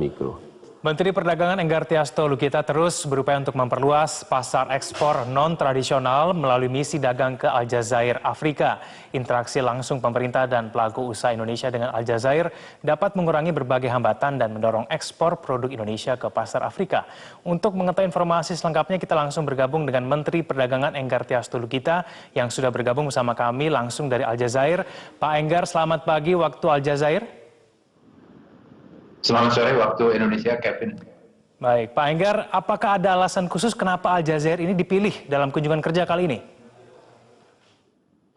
mikro. Menteri Perdagangan Enggar Tiasto Lukita terus berupaya untuk memperluas pasar ekspor non-tradisional melalui misi dagang ke Aljazair, Afrika. Interaksi langsung pemerintah dan pelaku usaha Indonesia dengan Aljazair dapat mengurangi berbagai hambatan dan mendorong ekspor produk Indonesia ke pasar Afrika. Untuk mengetahui informasi selengkapnya, kita langsung bergabung dengan Menteri Perdagangan Enggar Tiasto Lukita yang sudah bergabung bersama kami langsung dari Aljazair. Pak Enggar, selamat pagi waktu Aljazair. Selamat sore waktu Indonesia, Kevin. Baik, Pak Enggar, apakah ada alasan khusus kenapa Aljazair ini dipilih dalam kunjungan kerja kali ini?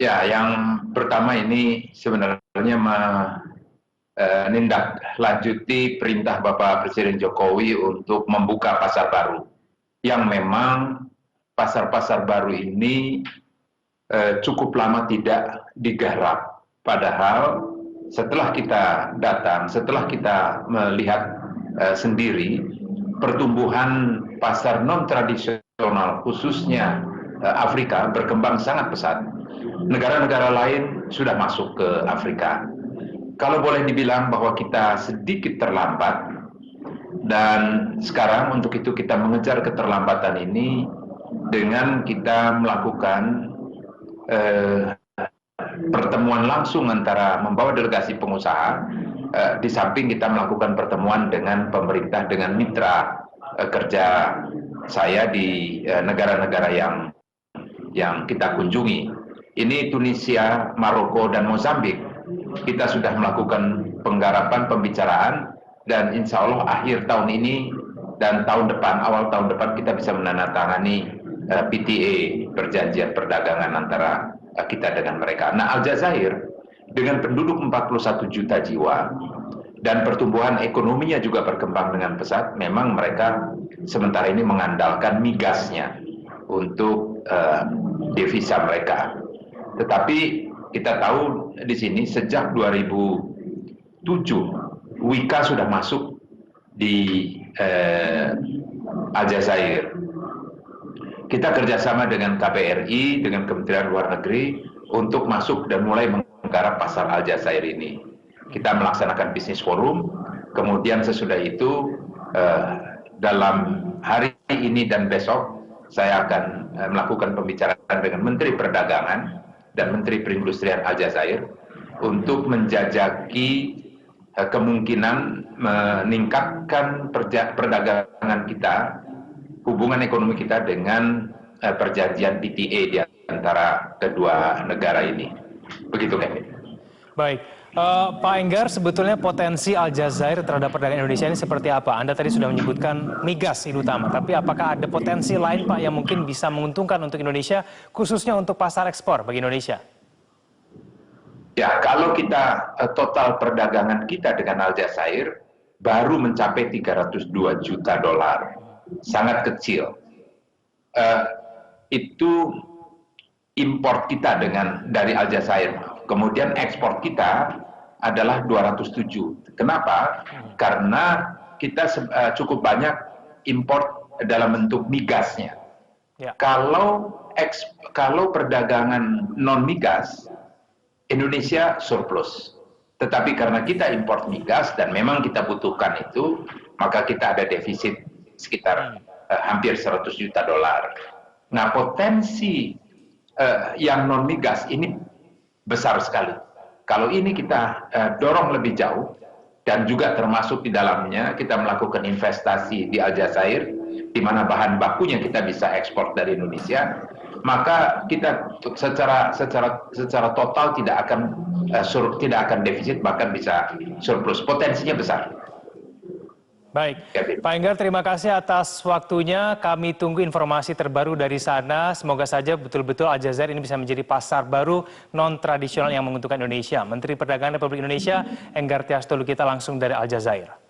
Ya, yang pertama ini sebenarnya menindaklanjuti perintah Bapak Presiden Jokowi untuk membuka pasar baru. Yang memang pasar-pasar baru ini cukup lama tidak digarap. Padahal setelah kita datang, setelah kita melihat sendiri pertumbuhan pasar non-tradisional khususnya Afrika berkembang sangat pesat. Negara-negara lain sudah masuk ke Afrika. Kalau boleh dibilang bahwa kita sedikit terlambat, dan sekarang untuk itu kita mengejar keterlambatan ini dengan kita melakukan pertemuan langsung antara membawa delegasi pengusaha, di samping kita melakukan pertemuan dengan pemerintah, dengan mitra kerja saya di negara-negara yang kita kunjungi. Ini Tunisia, Maroko, dan Mozambik. Kita sudah melakukan penggarapan, pembicaraan, dan insya Allah akhir tahun ini dan tahun depan, awal tahun depan kita bisa menandatangani PTA, perjanjian perdagangan antara kita dengan mereka. Nah, Aljazair dengan penduduk 41 juta jiwa dan pertumbuhan ekonominya juga berkembang dengan pesat, memang mereka sementara ini mengandalkan migasnya untuk devisa mereka. Tetapi kita tahu di sini sejak 2007 Wika sudah masuk di Aljazair. Kita kerjasama dengan KBRI, dengan Kementerian Luar Negeri untuk masuk dan mulai menggarap pasar Aljazair ini. Kita melaksanakan bisnis forum, kemudian sesudah itu dalam hari ini dan besok saya akan melakukan pembicaraan dengan Menteri Perdagangan dan Menteri Perindustrian Aljazair untuk menjajaki kemungkinan meningkatkan perdagangan kita, hubungan ekonomi kita dengan perjanjian PTA di antara kedua negara ini. Begitu, Kevin. Baik, Pak Enggar, sebetulnya potensi Aljazair terhadap perdagangan Indonesia ini seperti apa? Anda tadi sudah menyebutkan migas ini utama, tapi apakah ada potensi lain, Pak, yang mungkin bisa menguntungkan untuk Indonesia, khususnya untuk pasar ekspor bagi Indonesia? Ya, kalau kita total perdagangan kita dengan Aljazair baru mencapai 302 juta dolar. Sangat kecil. Itu import kita dari Aljazair. Kemudian ekspor kita adalah 207. Kenapa? Karena kita cukup banyak import dalam bentuk migasnya. Ya. Kalau perdagangan non migas, Indonesia surplus. Tetapi karena kita import migas dan memang kita butuhkan itu, maka kita ada defisit sekitar hampir 100 juta dolar. Nah, potensi yang non migas ini besar sekali. Kalau ini kita dorong lebih jauh dan juga termasuk di dalamnya kita melakukan investasi di Aljazair, di mana bahan bakunya kita bisa ekspor dari Indonesia, maka kita secara total tidak akan defisit, bahkan bisa surplus. Potensinya besar. Baik, Pak Enggar, terima kasih atas waktunya. Kami tunggu informasi terbaru dari sana. Semoga saja betul-betul Aljazair ini bisa menjadi pasar baru non-tradisional yang menguntungkan Indonesia. Menteri Perdagangan Republik Indonesia, Enggar Tiasto Lukita langsung dari Aljazair.